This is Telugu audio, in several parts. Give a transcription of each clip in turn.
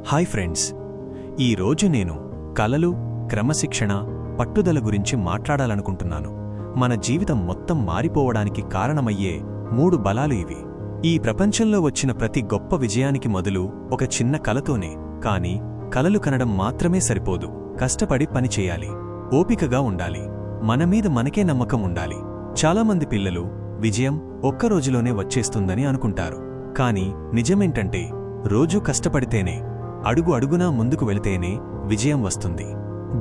హాయ్ ఫ్రెండ్స్, ఈరోజు నేను కలలు, క్రమశిక్షణ, పట్టుదల గురించి మాట్లాడాలనుకుంటున్నాను. మన జీవితం మొత్తం మారిపోవడానికి కారణమయ్యే 3 బలాలు ఇవి. ఈ ప్రపంచంలో వచ్చిన ప్రతి గొప్ప విజయానికి మొదలు ఒక చిన్న కలతోనే. కానీ కలలు కనడం మాత్రమే సరిపోదు. కష్టపడి పనిచేయాలి, ఓపికగా ఉండాలి, మనమీద మనకే నమ్మకం ఉండాలి. చాలామంది పిల్లలు విజయం ఒక్కరోజులోనే వచ్చేస్తుందని అనుకుంటారు. కానీ నిజమేంటంటే రోజూ కష్టపడితేనే, అడుగు అడుగునా ముందుకు వెళితేనే విజయం వస్తుంది.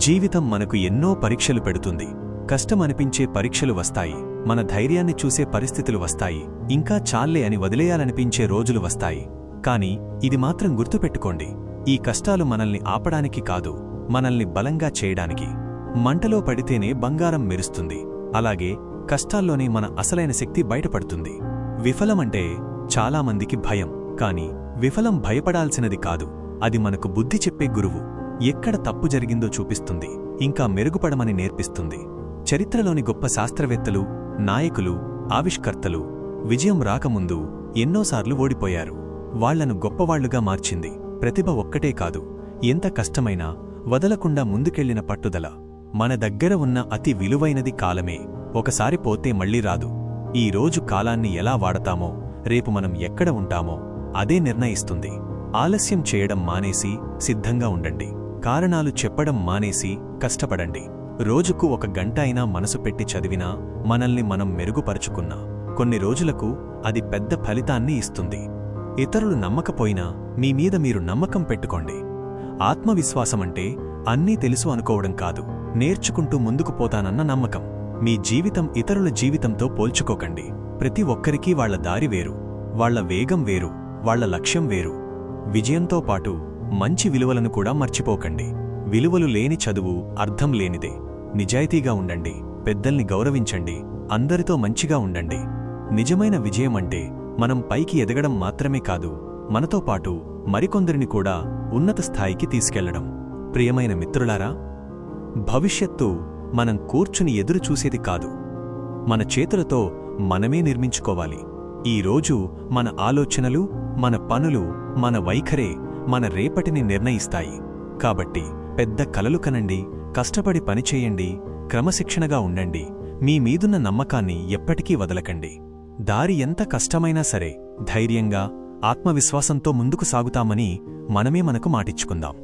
జీవితం మనకు ఎన్నో పరీక్షలు పెడుతుంది. కష్టమనిపించే పరీక్షలు వస్తాయి, మన ధైర్యాన్ని చూసే పరిస్థితులు వస్తాయి, ఇంకా చాల్లే అని వదిలేయాలనిపించే రోజులు వస్తాయి. కానీ ఇది మాత్రం గుర్తుపెట్టుకోండి, ఈ కష్టాలు మనల్ని ఆపడానికి కాదు, మనల్ని బలంగా చేయడానికి. మంటలో పడితేనే బంగారం మెరుస్తుంది, అలాగే కష్టాల్లోనే మన అసలైన శక్తి బయటపడుతుంది. విఫలమంటే చాలామందికి భయం. కానీ విఫలం భయపడాల్సినది కాదు, అది మనకు బుద్ధి చెప్పే గురువు. ఎక్కడ తప్పు జరిగిందో చూపిస్తుంది, ఇంకా మెరుగుపడమని నేర్పిస్తుంది. చరిత్రలోని గొప్ప శాస్త్రవేత్తలు, నాయకులు, ఆవిష్కర్తలు విజయం రాకముందు ఎన్నోసార్లు ఓడిపోయారు. వాళ్లను గొప్పవాళ్లుగా మార్చింది ప్రతిభ ఒక్కటే కాదు, ఎంత కష్టమైనా వదలకుండా ముందుకెళ్లిన పట్టుదల. మన దగ్గర ఉన్న అతి విలువైనది కాలమే. ఒకసారి పోతే మళ్లీ రాదు. ఈ రోజు కాలాన్ని ఎలా వాడతామో రేపు మనం ఎక్కడ ఉంటామో అదే నిర్ణయిస్తుంది. ఆలస్యం చేయడం మానేసి సిద్ధంగా ఉండండి. కారణాలు చెప్పడం మానేసి కష్టపడండి. రోజుకు 1 గంట అయినా మనసు పెట్టి చదివినా, మనల్ని మనం మెరుగుపరుచుకున్నా కొన్ని రోజులకు అది పెద్ద ఫలితాన్ని ఇస్తుంది. ఇతరులు నమ్మకపోయినా మీ మీద మీరు నమ్మకం పెట్టుకోండి. ఆత్మవిశ్వాసమంటే అన్నీ తెలుసు అనుకోవడం కాదు, నేర్చుకుంటూ ముందుకు పోతానన్న నమ్మకం. మీ జీవితం ఇతరుల జీవితంతో పోల్చుకోకండి. ప్రతి ఒక్కరికీ వాళ్ల దారి వేరు, వాళ్ల వేగం వేరు, వాళ్ల లక్ష్యం వేరు. విజయంతో పాటు మంచి విలువలను కూడా మర్చిపోకండి. విలువలు లేని చదువు అర్థం లేనిదే. నిజాయితీగా ఉండండి, పెద్దల్ని గౌరవించండి, అందరితో మంచిగా ఉండండి. నిజమైన విజయమంటే మనం పైకి ఎదగడం మాత్రమే కాదు, మనతో పాటు మరికొందరిని కూడా ఉన్నత స్థాయికి తీసుకెళ్లడం. ప్రియమైన మిత్రులారా, భవిష్యత్తు మనం కూర్చుని ఎదురు చూసేది కాదు, మన చేతులతో మనమే నిర్మించుకోవాలి. ఈరోజు మన ఆలోచనలు, మన పనులు, మన వైఖరే మన రేపటిని నిర్ణయిస్తాయి. కాబట్టి పెద్ద కలలు కనండి, కష్టపడి పనిచేయండి, క్రమశిక్షణగా ఉండండి. మీ మీదున్న నమ్మకాన్ని ఎప్పటికీ వదలకండి. దారి ఎంత కష్టమైనా సరే ధైర్యంగా, ఆత్మవిశ్వాసంతో ముందుకు సాగుతామని మనమే మనకు మాటిచ్చుకుందాం.